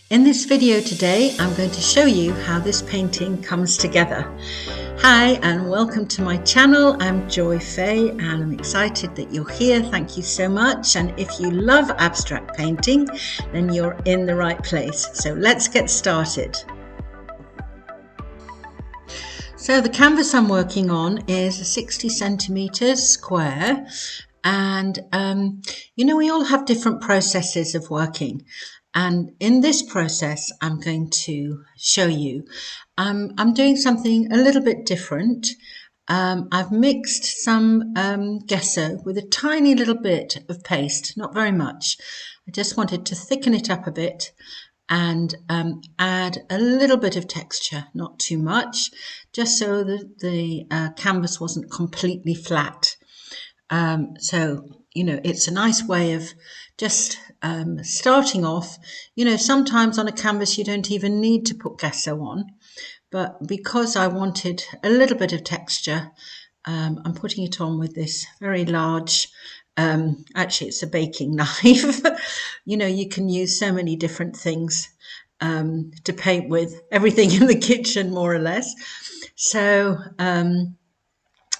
In this video today, I'm going to show you how this painting comes together. Hi and welcome to my channel. I'm Joy Fahey and I'm excited that you're here. Thank you so much. And if you love abstract painting, then you're in the right place. So let's get started. So the canvas I'm working on is 60 centimeters square. And, we all have different processes of working. And in this process, I'm going to show you, I'm doing something a little bit different. I've mixed some gesso with a tiny little bit of paste, not very much. I just wanted to thicken it up a bit and add a little bit of texture, not too much, just so that the canvas wasn't completely flat. It's a nice way of just starting off. Sometimes on a canvas you don't even need to put gesso on, but because I wanted a little bit of texture, I'm putting it on with this very large, actually it's a baking knife. You can use so many different things to paint with, everything in the kitchen more or less. So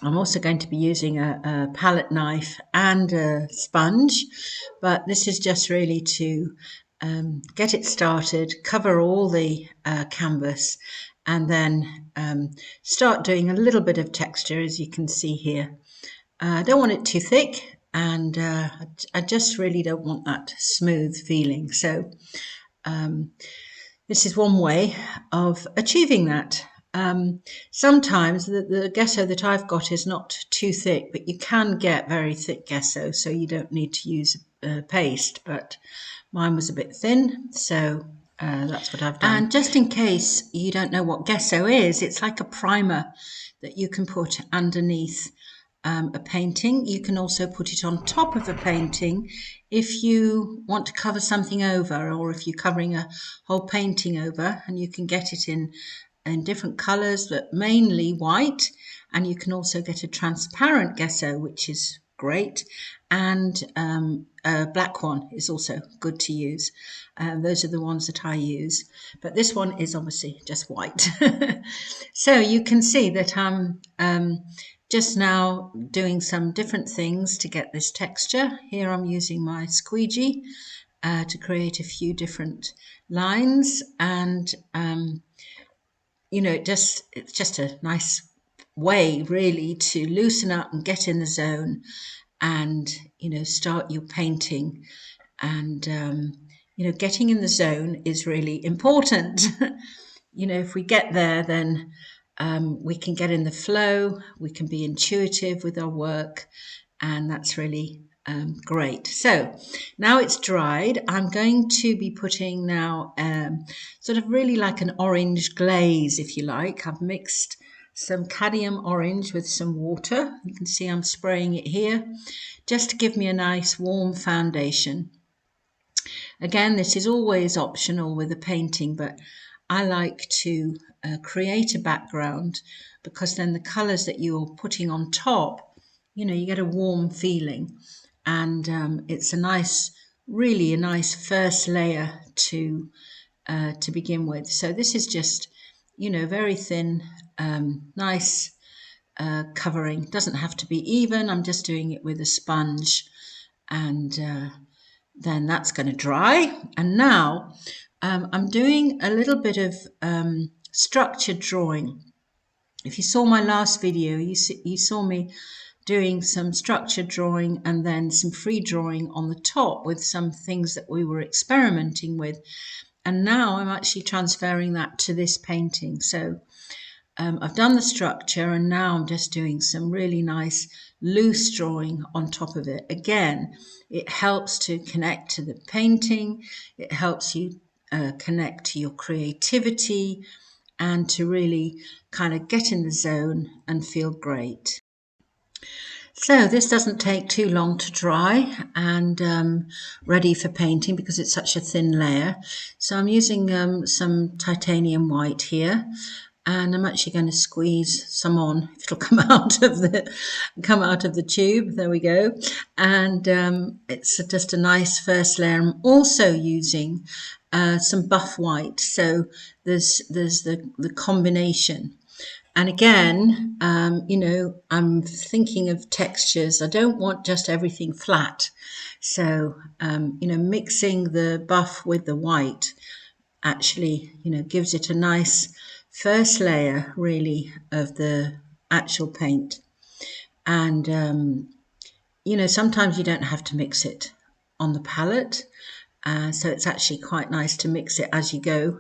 I'm also going to be using a palette knife and a sponge, but this is just really to get it started, cover all the canvas, and then start doing a little bit of texture, as you can see here. I don't want it too thick, and I just really don't want that smooth feeling. So this is one way of achieving that. Sometimes the gesso that I've got is not too thick, but you can get very thick gesso, so you don't need to use paste, but mine was a bit thin, so that's what I've done. And just in case you don't know what gesso is, it's like a primer that you can put underneath a painting. You can also put it on top of a painting if you want to cover something over, or if you're covering a whole painting over, and you can get it in different colors, but mainly white. And you can also get a transparent gesso, which is great, and a black one is also good to use. Those are the ones that I use, but this one is obviously just white. So you can see that I'm just now doing some different things to get this texture. Here I'm using my squeegee to create a few different lines, and it's just a nice way really to loosen up and get in the zone and, start your painting. And, getting in the zone is really important. If we get there, then we can get in the flow, we can be intuitive with our work, and that's really great. So now it's dried, I'm going to be putting now sort of really like an orange glaze, if you like. I've mixed some cadmium orange with some water. You can see I'm spraying it here just to give me a nice warm foundation. Again, this is always optional with a painting, but I like to create a background, because then the colors that you're putting on top, you get a warm feeling. And it's really a nice first layer to begin with. So this is just, very thin, nice covering. Doesn't have to be even. I'm just doing it with a sponge, and then that's going to dry. And now I'm doing a little bit of structured drawing. If you saw my last video, you saw me doing some structured drawing and then some free drawing on the top with some things that we were experimenting with. And now I'm actually transferring that to this painting. So I've done the structure, and now I'm just doing some really nice loose drawing on top of it. Again, it helps to connect to the painting. It helps you connect to your creativity and to really kind of get in the zone and feel great. So this doesn't take too long to dry and ready for painting, because it's such a thin layer. So I'm using some titanium white here, and I'm actually going to squeeze some on. If it'll come out of the tube. There we go. And it's just a nice first layer. I'm also using some buff white, so there's the combination. And again, I'm thinking of textures. I don't want just everything flat. So, mixing the buff with the white actually, gives it a nice first layer, really, of the actual paint. And, sometimes you don't have to mix it on the palette. So it's actually quite nice to mix it as you go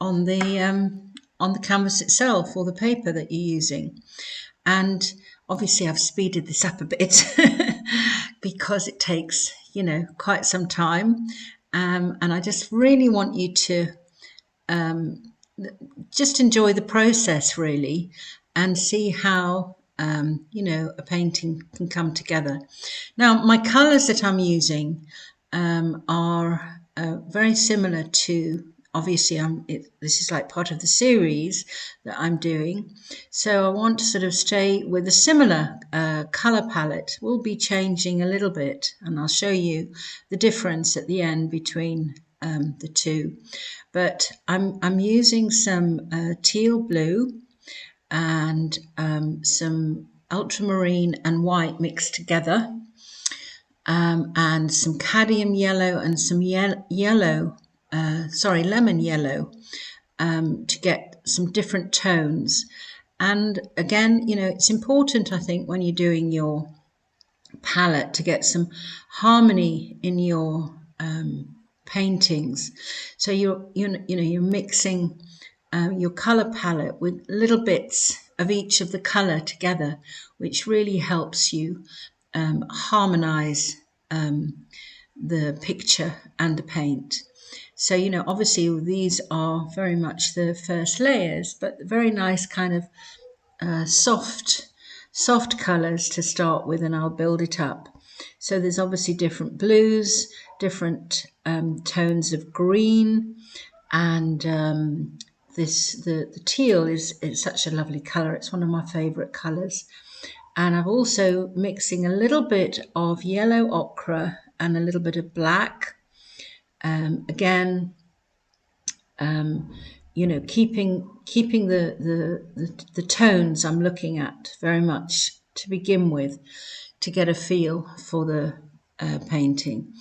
on the canvas itself or the paper that you're using. And obviously I've speeded this up a bit because it takes, quite some time. And I just really want you to just enjoy the process, really, and see how, a painting can come together. Now, my colours that I'm using are very similar to, obviously, this is like part of the series that I'm doing. So I want to sort of stay with a similar colour palette. We'll be changing a little bit, and I'll show you the difference at the end between the two. But I'm using some teal blue and some ultramarine and white mixed together, and some cadmium yellow and some lemon yellow, to get some different tones. And again, it's important, I think, when you're doing your palette to get some harmony in your paintings. So you're mixing your color palette with little bits of each of the color together, which really helps you harmonize the picture and the paint. So, obviously these are very much the first layers, but very nice kind of soft colors to start with, and I'll build it up. So there's obviously different blues, different tones of green, and the teal is such a lovely color. It's one of my favorite colors. And I'm also mixing a little bit of yellow ochre and a little bit of black. Again, keeping the tones I'm looking at very much to begin with, to get a feel for the painting.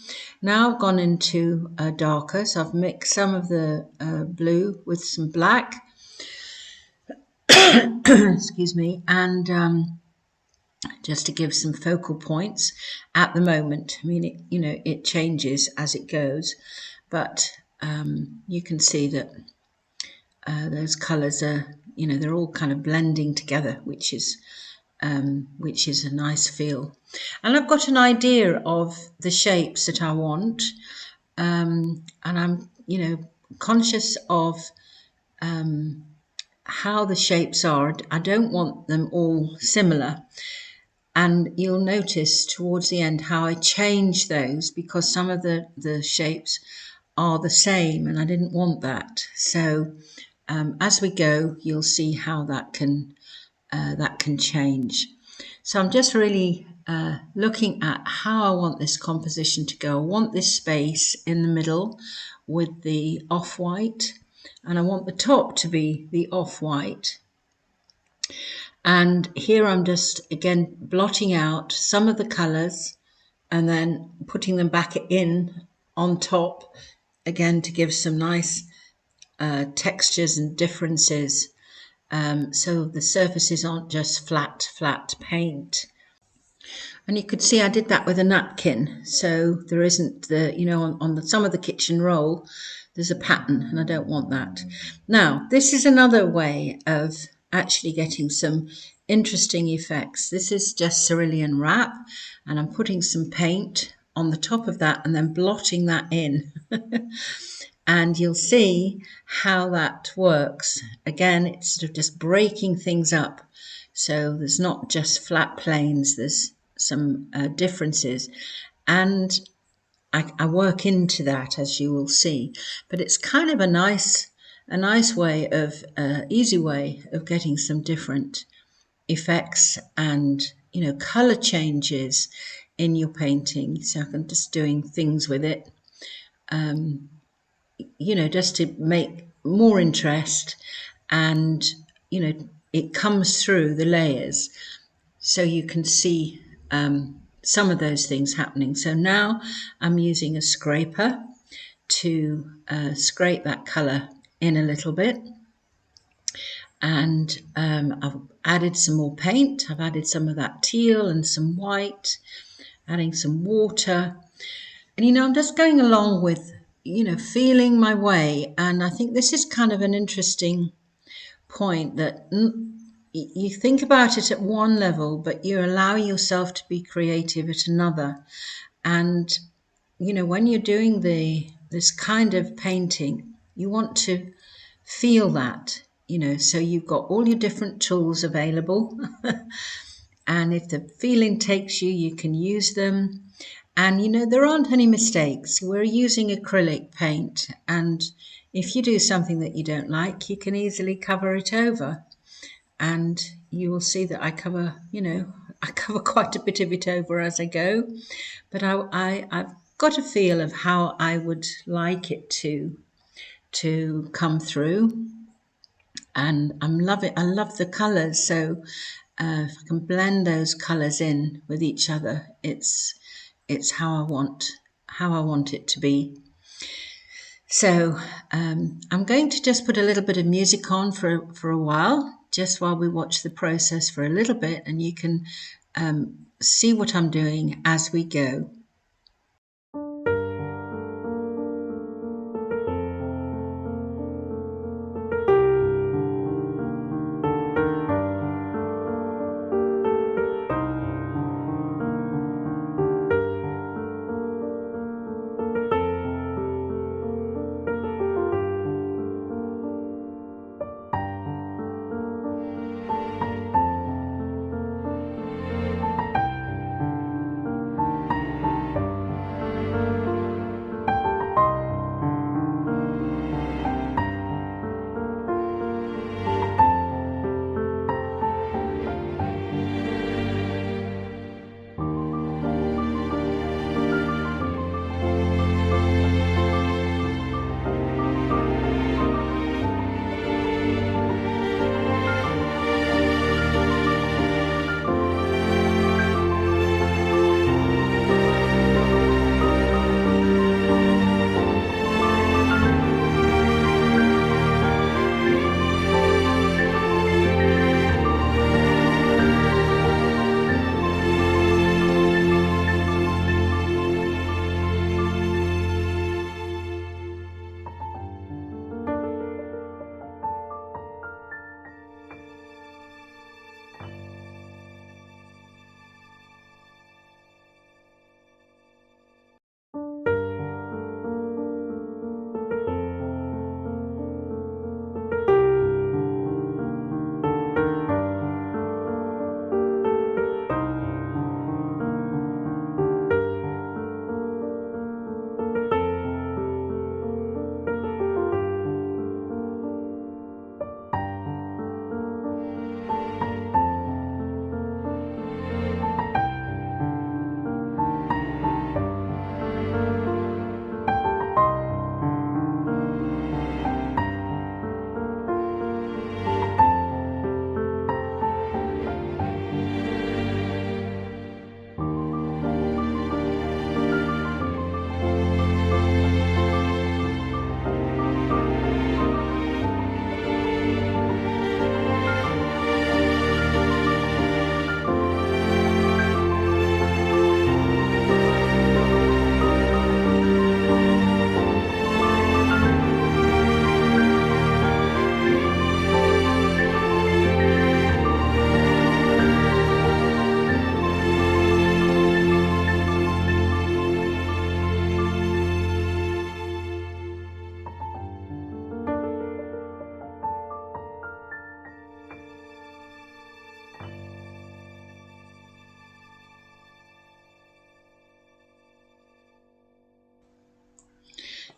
Now I've gone into darker, so I've mixed some of the blue with some black. Excuse me, and just to give some focal points at the moment. I mean, it changes as it goes, but you can see that those colours are, they're all kind of blending together, which is a nice feel. And I've got an idea of the shapes that I want, and I'm, conscious of how the shapes are. I don't want them all similar. And you'll notice towards the end how I change those, because some of the shapes are the same and I didn't want that. So as we go, you'll see how that can change. So I'm just really looking at how I want this composition to go. I want this space in the middle with the off-white, and I want the top to be the off-white. And here I'm just, again, blotting out some of the colours and then putting them back in on top, again, to give some nice textures and differences. So the surfaces aren't just flat paint. And you could see I did that with a napkin. So there isn't on some of the kitchen roll, there's a pattern, and I don't want that. Now, this is another way of actually getting some interesting effects. This is just cerulean wrap, and I'm putting some paint on the top of that and then blotting that in. And you'll see how that works. Again, it's sort of just breaking things up. So there's not just flat planes, there's some differences. And I work into that, as you will see. But it's kind of a nice a nice way of, easy way of getting some different effects and, color changes in your painting. So I'm just doing things with it, just to make more interest, and, it comes through the layers. So you can see some of those things happening. So now I'm using a scraper to scrape that colour in a little bit. And I've added some more paint. I've added some of that teal and some white, adding some water. And, I'm just going along with, feeling my way. And I think this is kind of an interesting point, that you think about it at one level, but you allow yourself to be creative at another. And, when you're doing this kind of painting, you want to feel that, so you've got all your different tools available. And if the feeling takes you, you can use them. And, there aren't any mistakes. We're using acrylic paint. And if you do something that you don't like, you can easily cover it over. And you will see that I cover quite a bit of it over as I go. But I've got a feel of how I would like it to come through. And I love the colours. So if I can blend those colours in with each other, it's how I want it to be. So I'm going to just put a little bit of music on for a while, just while we watch the process for a little bit, and you can see what I'm doing as we go.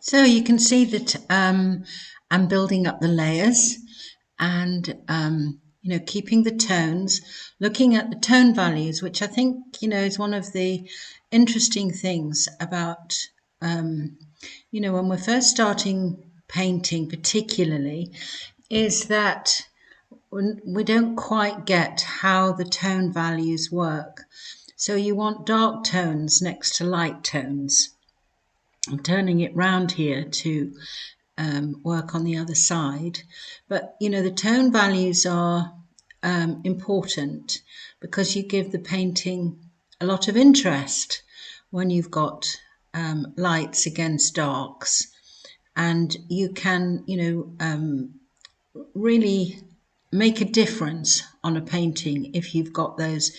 So you can see that and building up the layers, and keeping the tones, looking at the tone values, which I think is one of the interesting things about when we're first starting painting, particularly, is that we don't quite get how the tone values work. So you want dark tones next to light tones. I'm turning it round here to work on the other side. But, the tone values are important because you give the painting a lot of interest when you've got lights against darks. And you can, really make a difference on a painting if you've got those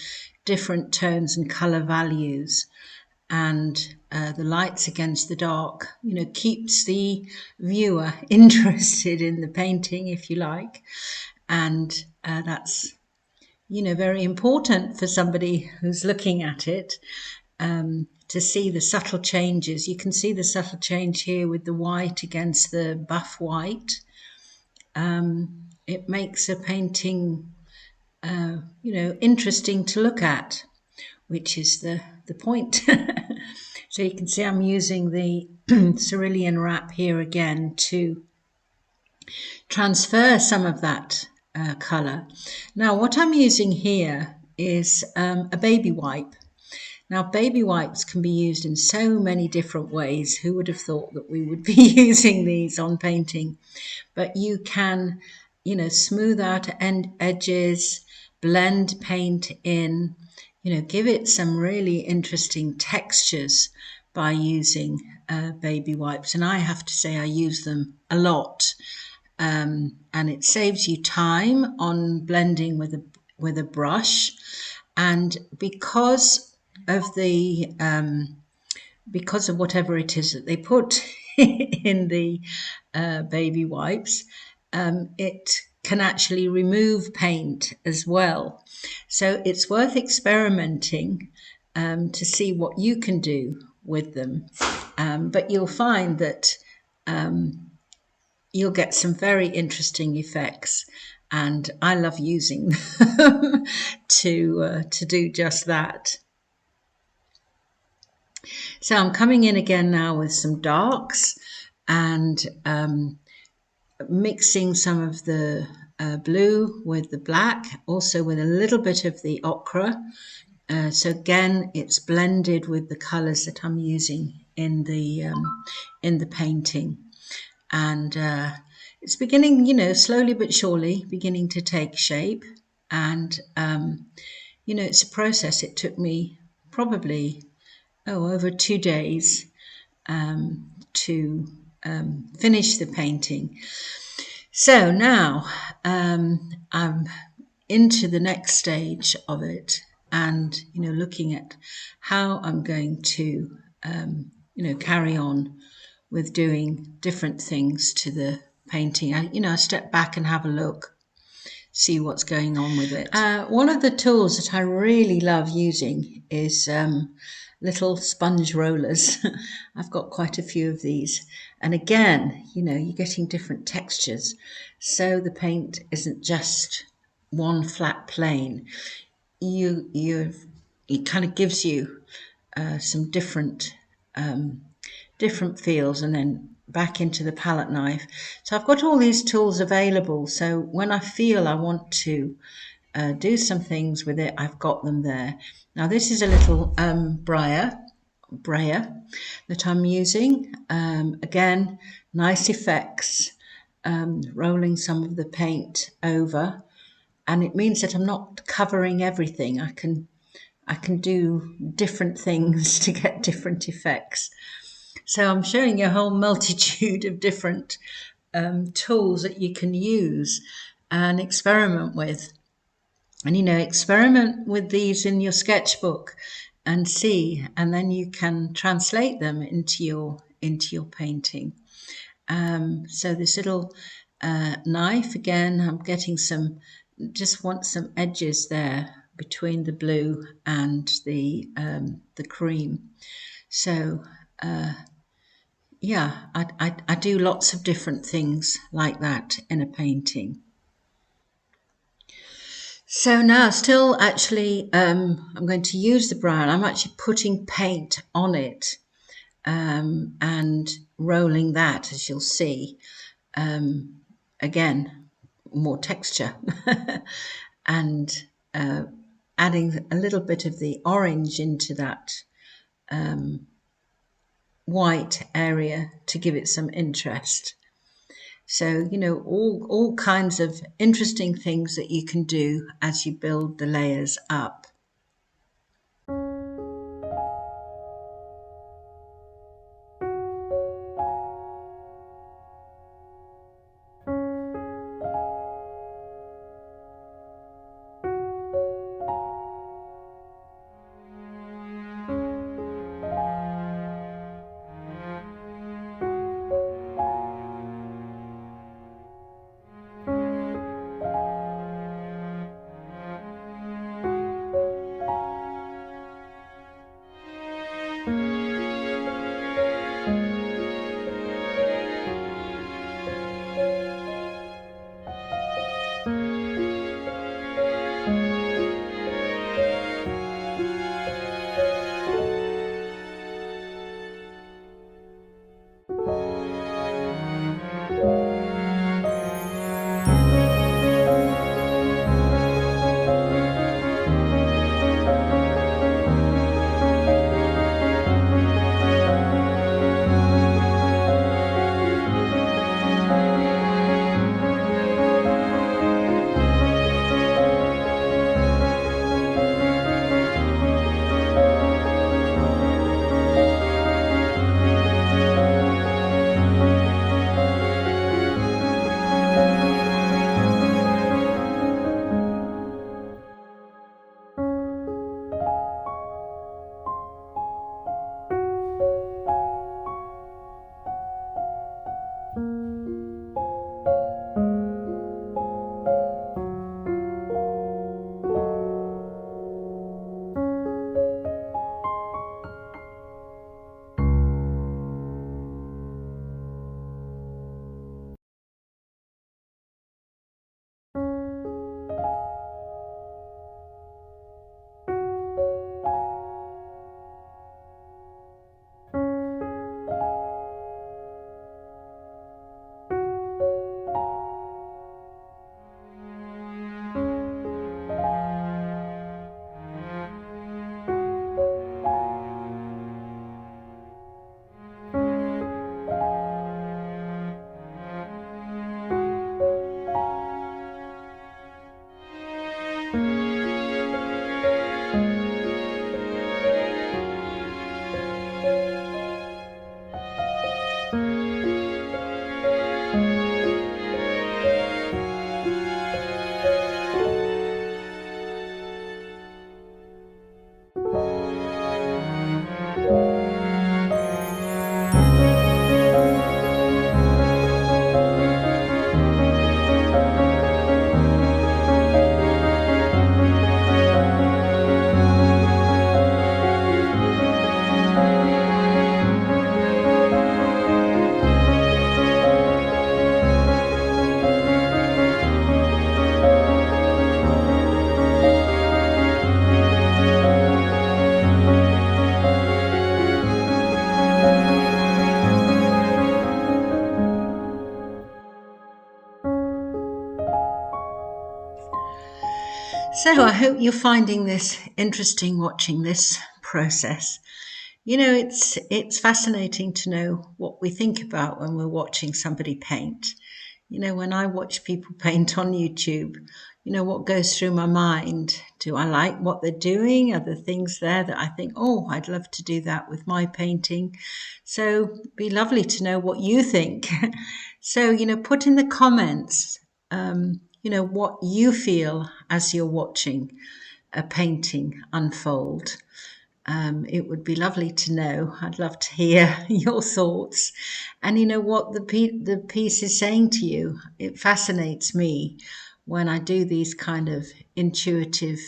different tones and colour values. And the lights against the dark, keeps the viewer interested in the painting, if you like. And that's, very important for somebody who's looking at it, to see the subtle changes. You can see the subtle change here with the white against the buff white. It makes a painting, interesting to look at, which is the point. So you can see I'm using the cerulean wrap here again to transfer some of that colour. Now what I'm using here is a baby wipe. Now baby wipes can be used in so many different ways. Who would have thought that we would be using these on painting? But you can, smooth out edges, blend paint in, give it some really interesting textures by using baby wipes. And I have to say I use them a lot. And it saves you time on blending with a brush. And because of whatever it is that they put in the baby wipes, it can actually remove paint as well. So it's worth experimenting to see what you can do with them. But you'll find that you'll get some very interesting effects, and I love using them to do just that. So I'm coming in again now with some darks and mixing some of the blue with the black, also with a little bit of the ochre. So again, it's blended with the colours that I'm using in the painting. And it's beginning, slowly but surely, beginning to take shape. And, it's a process. It took me probably, over 2 days to finish the painting. So now I'm into the next stage of it, and, looking at how I'm going to, carry on with doing different things to the painting. I step back and have a look, see what's going on with it. One of the tools that I really love using is little sponge rollers. I've got quite a few of these. And again, you're getting different textures. So the paint isn't just one flat plane. It kind of gives you some different feels, and then back into the palette knife. So I've got all these tools available. So when I feel I want to do some things with it, I've got them there. Now this is a little brayer that I'm using. Again, nice effects, rolling some of the paint over, and it means that I'm not covering everything. I can do different things to get different effects. So I'm showing you a whole multitude of different tools that you can use and experiment with. And, experiment with these in your sketchbook and see, and then you can translate them into your painting. So this little knife, again, I'm getting just want some edges there between the blue and the cream. So, yeah, I do lots of different things like that in a painting. So now, still actually, I'm going to use the brown. I'm actually putting paint on it and rolling that, as you'll see. Again, more texture and adding a little bit of the orange into that white area to give it some interest. So, all kinds of interesting things that you can do as you build the layers up. So I hope you're finding this interesting watching this process. It's fascinating to know what we think about when we're watching somebody paint. When I watch people paint on YouTube, what goes through my mind? Do I like what they're doing? Are there things there that I think, oh, I'd love to do that with my painting? So it'd be lovely to know what you think. So, put in the comments, what you feel as you're watching a painting unfold. It would be lovely to know. I'd love to hear your thoughts, and what the piece is saying to you. It fascinates me when I do these kind of intuitive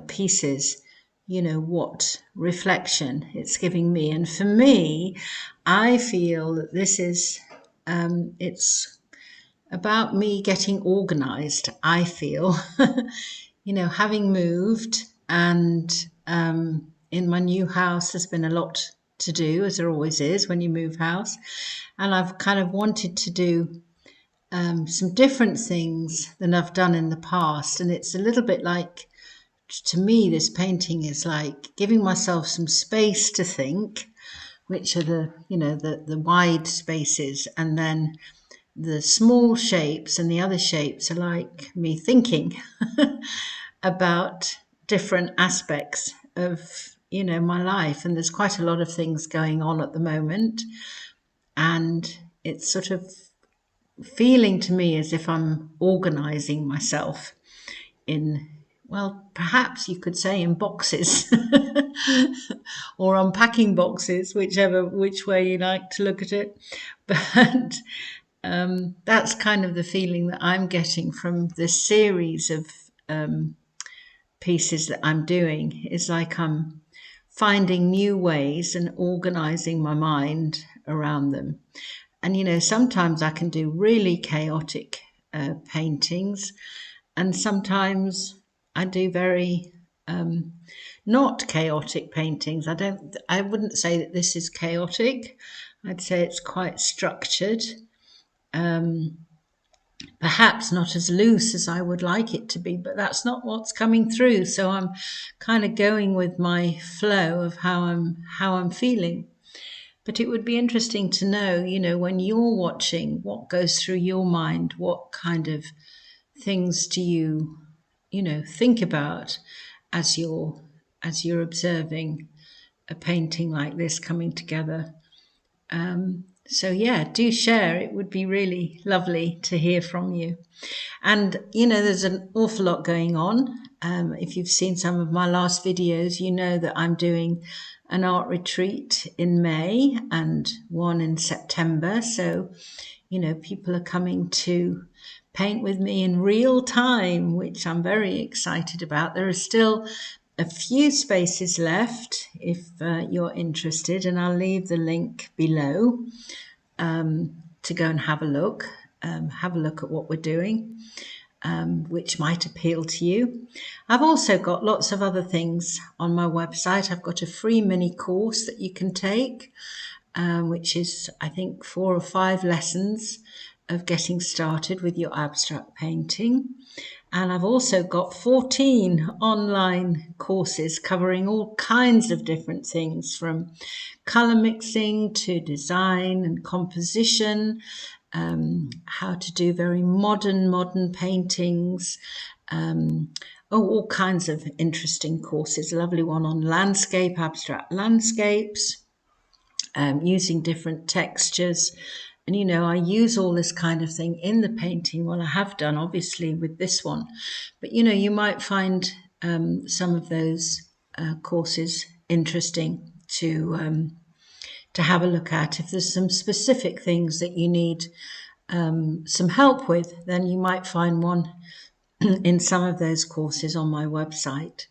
pieces. What reflection it's giving me, and for me, I feel that this is, it's about me getting organized. I feel, having moved and in my new house, there's been a lot to do, as there always is when you move house. And I've kind of wanted to do some different things than I've done in the past. And it's a little bit like, to me, this painting is like giving myself some space to think, which are the wide spaces, and then the small shapes and the other shapes are like me thinking about different aspects of my life. And there's quite a lot of things going on at the moment, and it's sort of feeling to me as if I'm organizing myself in, well, perhaps you could say in boxes or unpacking boxes, which way you like to look at it. But that's kind of the feeling that I'm getting from this series of pieces that I'm doing. Is like I'm finding new ways and organizing my mind around them. And sometimes I can do really chaotic paintings, and sometimes I do very not chaotic paintings. I wouldn't say that this is chaotic. I'd say it's quite structured. Perhaps not as loose as I would like it to be, but that's not what's coming through. So I'm kind of going with my flow of how I'm feeling. But it would be interesting to know, when you're watching, what goes through your mind, what kind of things do you think about as you're observing a painting like this coming together. So yeah, do share. It would be really lovely to hear from you. And there's an awful lot going on. If you've seen some of my last videos, you know that I'm doing an art retreat in May and one in September. So people are coming to paint with me in real time, which I'm very excited about. There are still a few spaces left if you're interested, and I'll leave the link below to go and have a look at what we're doing, which might appeal to you. I've also got lots of other things on my website. I've got a free mini course that you can take, which is, I think, 4 or 5 lessons of getting started with your abstract painting. And I've also got 14 online courses covering all kinds of different things, from color mixing to design and composition, how to do very modern paintings, all kinds of interesting courses. A lovely one on abstract landscapes, using different textures. And I use all this kind of thing in the painting. Well, I have done obviously with this one, but you might find some of those courses interesting to have a look at. If there's some specific things that you need some help with, then you might find one in some of those courses on my website.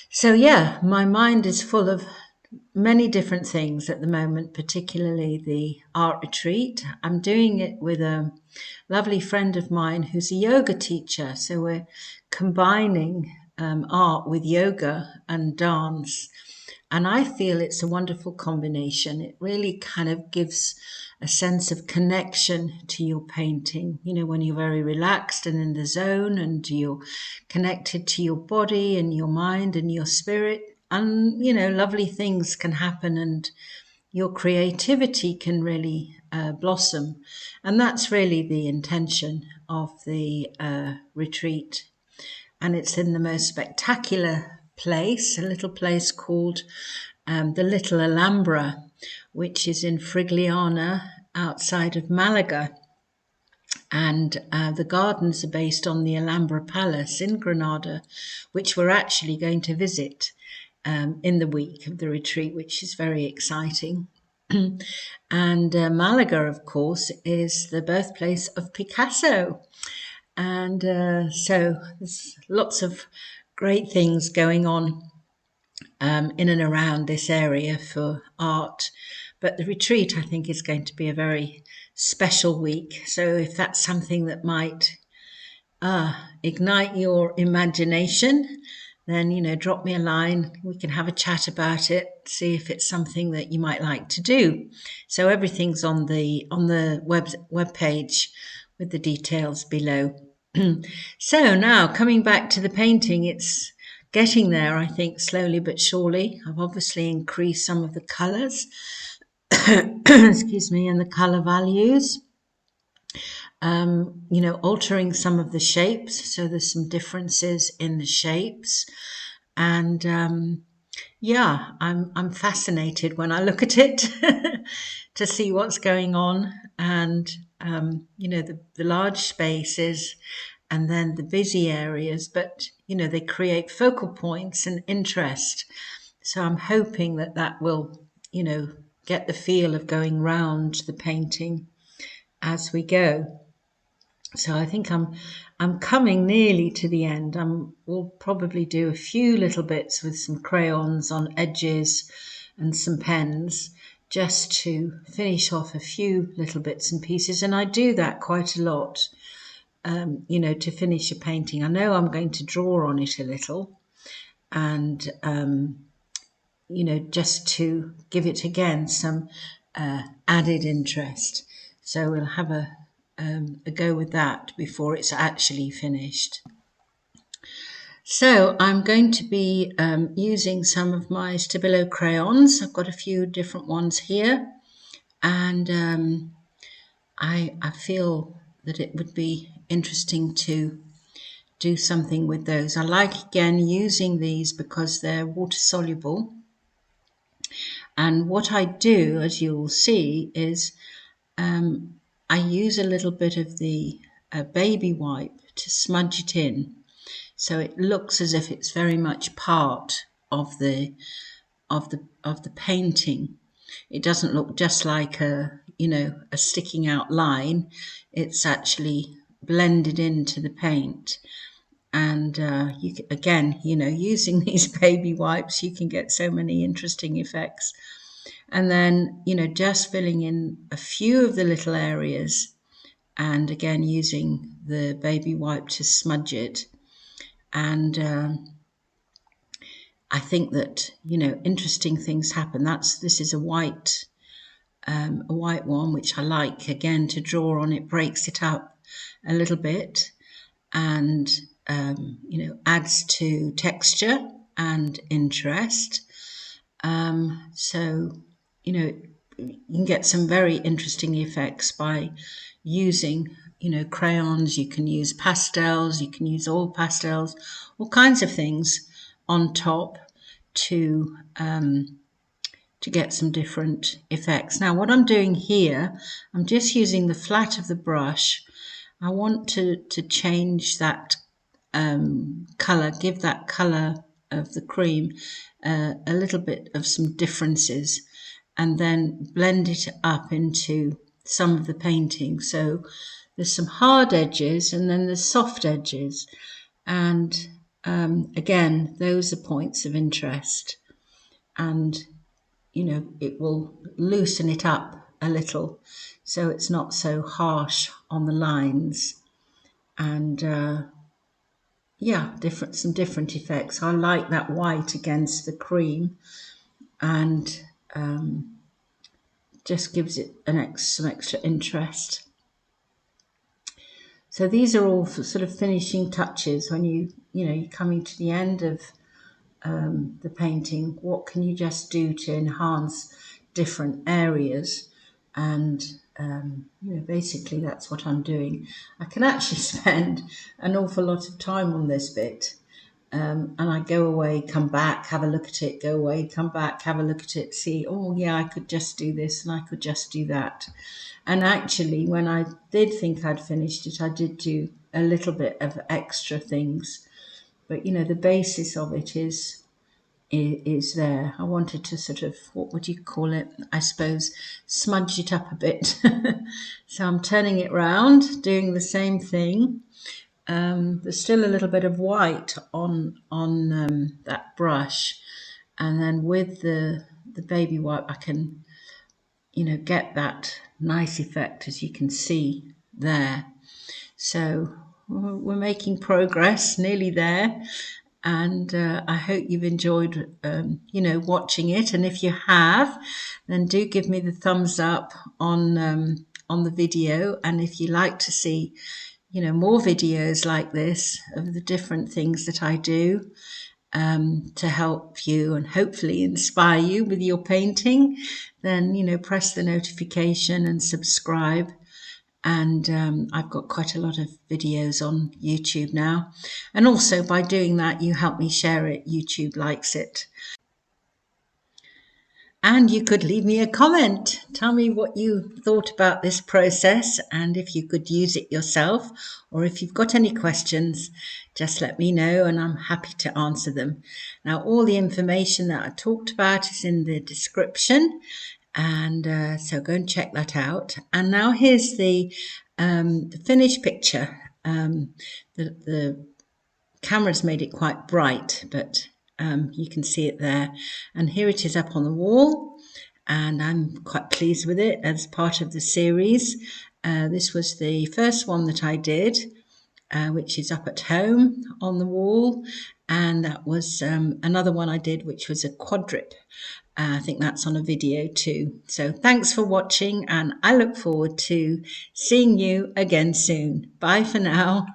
So yeah, my mind is full of many different things at the moment, particularly the art retreat. I'm doing it with a lovely friend of mine who's a yoga teacher. So we're combining art with yoga and dance. And I feel it's a wonderful combination. It really kind of gives a sense of connection to your painting, when you're very relaxed and in the zone and you're connected to your body and your mind and your spirit. And, lovely things can happen and your creativity can really blossom. And that's really the intention of the retreat. And it's in the most spectacular place, a little place called the Little Alhambra, which is in Frigliana outside of Malaga. And the gardens are based on the Alhambra Palace in Granada, which we're actually going to visit in the week of the retreat, which is very exciting. And Malaga, of course, is the birthplace of Picasso. And so there's lots of great things going on in and around this area for art, But the retreat, I think, is going to be a very special week. So if that's something that might ignite your imagination, then, drop me a line. We can have a chat about it, see if it's something that you might like to do. So everything's on the web page with the details below. So now coming back to the painting, it's getting there, I think, slowly but surely. I've obviously increased some of the colours, excuse me, and the colour values. Altering some of the shapes. So there's some differences in the shapes. And I'm fascinated when I look at it to see what's going on. And, the large spaces and then the busy areas, but, they create focal points and interest. So I'm hoping that will, get the feel of going round the painting as we go. So I think I'm coming nearly to the end. We'll probably do a few little bits with some crayons on edges and some pens just to finish off a few little bits and pieces. And I do that quite a lot, to finish a painting. I know I'm going to draw on it a little and, just to give it again some added interest. So we'll have a go with that before it's actually finished. So I'm going to be using some of my Stabilo crayons. I've got a few different ones here, and I feel that it would be interesting to do something with those. I like, again, using these because they're water soluble. And what I do, as you'll see, is I use a little bit of the baby wipe to smudge it in, so it looks as if it's very much part of the painting. It doesn't look just like a sticking out line. It's actually blended into the paint. And using these baby wipes, you can get so many interesting effects. And then, just filling in a few of the little areas and again using the baby wipe to smudge it. And I think that, interesting things happen. This is a white one, which I like, again, to draw on. It breaks it up a little bit and, adds to texture and interest. So, you can get some very interesting effects by using, crayons. You can use pastels, you can use oil pastels, all kinds of things on top to get some different effects. Now, what I'm doing here, I'm just using the flat of the brush. I want to change that colour, give that colour of the cream a little bit of some differences, and then blend it up into some of the painting. So there's some hard edges and then there's soft edges, and again, those are points of interest, and it will loosen it up a little so it's not so harsh on the lines. And some different effects. I like that white against the cream, and just gives it some extra interest. So these are all sort of finishing touches when you're coming to the end of the painting. What can you just do to enhance different areas? And basically that's what I'm doing. I can actually spend an awful lot of time on this bit, and I go away, come back, have a look at it, go away, come back, have a look at it, see, oh yeah, I could just do this and I could just do that. And actually, when I did think I'd finished it, I did do a little bit of extra things, but the basis of it is there. I wanted to sort of, what would you call it? I suppose smudge it up a bit. So I'm turning it round, doing the same thing. There's still a little bit of white on that brush, and then with the baby wipe, I can get that nice effect, as you can see there. So we're making progress, nearly there. And I hope you've enjoyed, watching it. And if you have, then do give me the thumbs up on the video. And if you like to see, more videos like this of the different things that I do to help you and hopefully inspire you with your painting, then press the notification and subscribe. And I've got quite a lot of videos on YouTube now. And also by doing that, you help me share it. YouTube likes it. And you could leave me a comment. Tell me what you thought about this process and if you could use it yourself, or if you've got any questions, just let me know and I'm happy to answer them. Now, all the information that I talked about is in the description. And so go and check that out. And now here's the finished picture. The camera's made it quite bright, but you can see it there. And here it is up on the wall. And I'm quite pleased with it as part of the series. This was the first one that I did, which is up at home on the wall. And that was another one I did, which was a quadrip. I think that's on a video too. So thanks for watching, and I look forward to seeing you again soon. Bye for now.